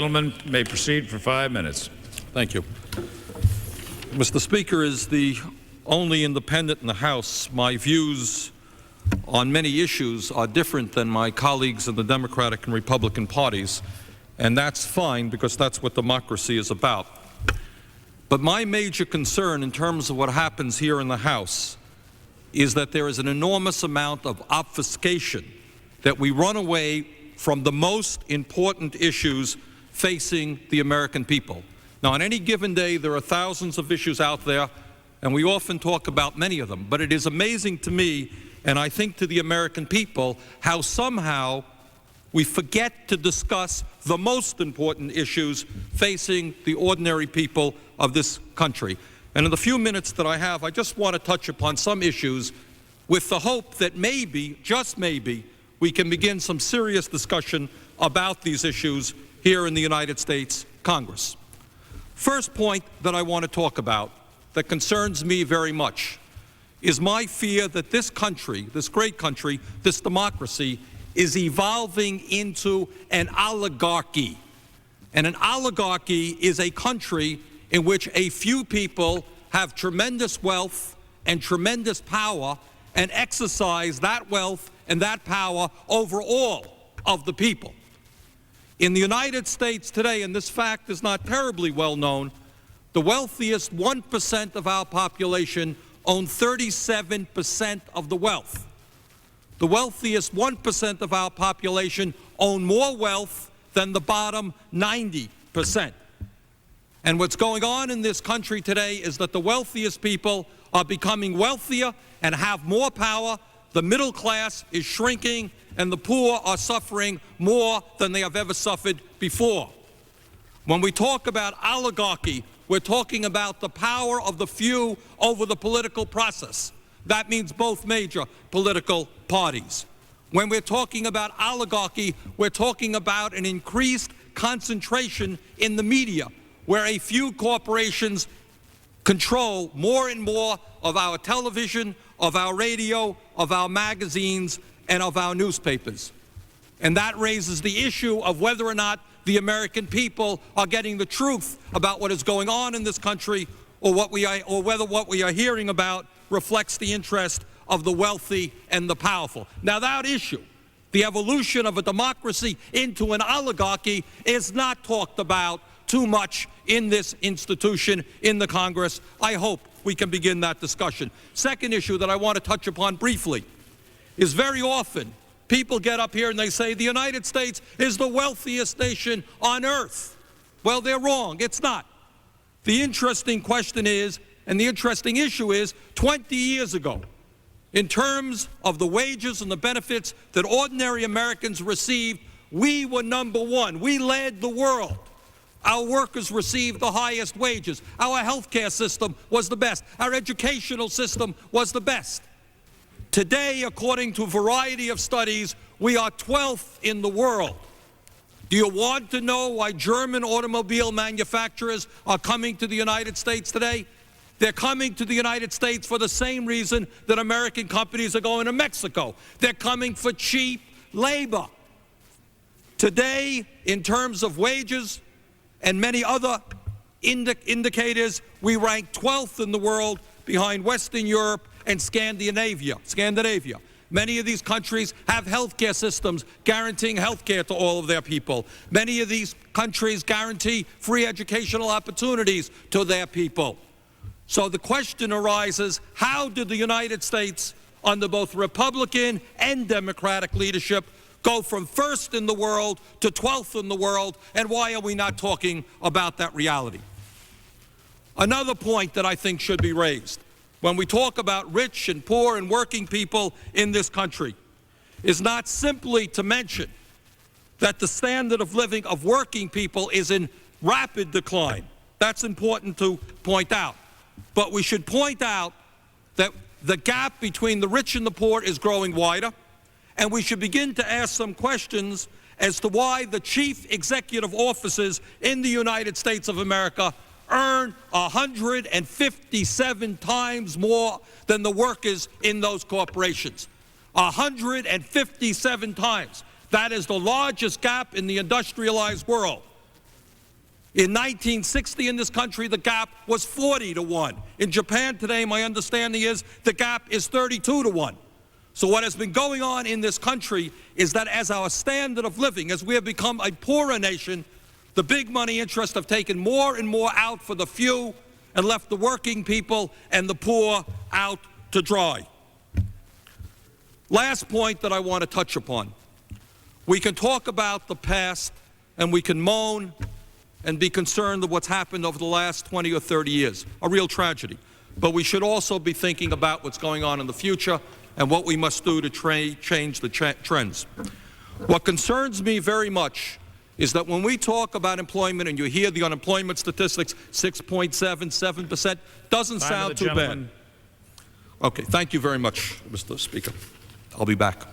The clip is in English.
Gentleman may proceed for 5 minutes. Thank you. Mr. Speaker, as the only independent in the House, my views on many issues are different than my colleagues in the Democratic and Republican parties, and that's fine because that's what democracy is about. But my major concern in terms of what happens here in the House is that there is an enormous amount of obfuscation, that we run away from the most important issues facing the American people. Now, on any given day, there are thousands of issues out there, and we often talk about many of them. But it is amazing to me, and I think to the American people, how somehow we forget to discuss the most important issues facing the ordinary people of this country. And in the few minutes that I have, I just want to touch upon some issues with the hope that maybe, just maybe, we can begin some serious discussion about these issues here in the United States Congress. First point that I want to talk about that concerns me very much is my fear that this country, this great country, this democracy, is evolving into an oligarchy. And an oligarchy is a country in which a few people have tremendous wealth and tremendous power and exercise that wealth and that power over all of the people. In the United States today, and this fact is not terribly well known, the wealthiest 1% of our population own 37% of the wealth. The wealthiest 1% of our population own more wealth than the bottom 90%. And what's going on in this country today is that the wealthiest people are becoming wealthier and have more power. The middle class is shrinking, and the poor are suffering more than they have ever suffered before. When we talk about oligarchy, we're talking about the power of the few over the political process. That means both major political parties. When we're talking about oligarchy, we're talking about an increased concentration in the media, where a few corporations control more and more of our television, of our radio, of our magazines, and of our newspapers. And that raises the issue of whether or not the American people are getting the truth about what is going on in this country, or whether what we are hearing about reflects the interest of the wealthy and the powerful. Now, that issue, the evolution of a democracy into an oligarchy, is not talked about too much in this institution, in the Congress. I hope we can begin that discussion. Second issue that I want to touch upon briefly is very often people get up here and they say the United States is the wealthiest nation on earth. Well, they're wrong. It's not. The interesting question is, and the interesting issue is, 20 years ago, in terms of the wages and the benefits that ordinary Americans received, we were number one. We led the world. Our workers received the highest wages. Our health care system was the best. Our educational system was the best. Today, according to a variety of studies, we are 12th in the world. Do you want to know why German automobile manufacturers are coming to the United States today? They're coming to the United States for the same reason that American companies are going to Mexico. They're coming for cheap labor. Today, in terms of wages and many other indicators, we rank 12th in the world behind Western Europe and Scandinavia. Many of these countries have health care systems guaranteeing health care to all of their people. Many of these countries guarantee free educational opportunities to their people. So the question arises, how did the United States, under both Republican and Democratic leadership, go from first in the world to 12th in the world, and why are we not talking about that reality? Another point that I think should be raised when we talk about rich and poor and working people in this country is not simply to mention that the standard of living of working people is in rapid decline. That's important to point out. But we should point out that the gap between the rich and the poor is growing wider, and we should begin to ask some questions as to why the chief executive officers in the United States of America earn 157 times more than the workers in those corporations. 157 times. That is the largest gap in the industrialized world. In 1960 in this country, the gap was 40 to 1. In Japan today, my understanding is the gap is 32 to 1. So what has been going on in this country is that as our standard of living, as we have become a poorer nation, the big money interests have taken more and more out for the few and left the working people and the poor out to dry. Last point that I want to touch upon. We can talk about the past and we can moan and be concerned of what's happened over the last 20 or 30 years, a real tragedy. But we should also be thinking about what's going on in the future and what we must do to change the trends. What concerns me very much is that when we talk about employment and you hear the unemployment statistics, 6.7%, doesn't sound too bad. Okay, thank you very much, Mr. Speaker. I'll be back.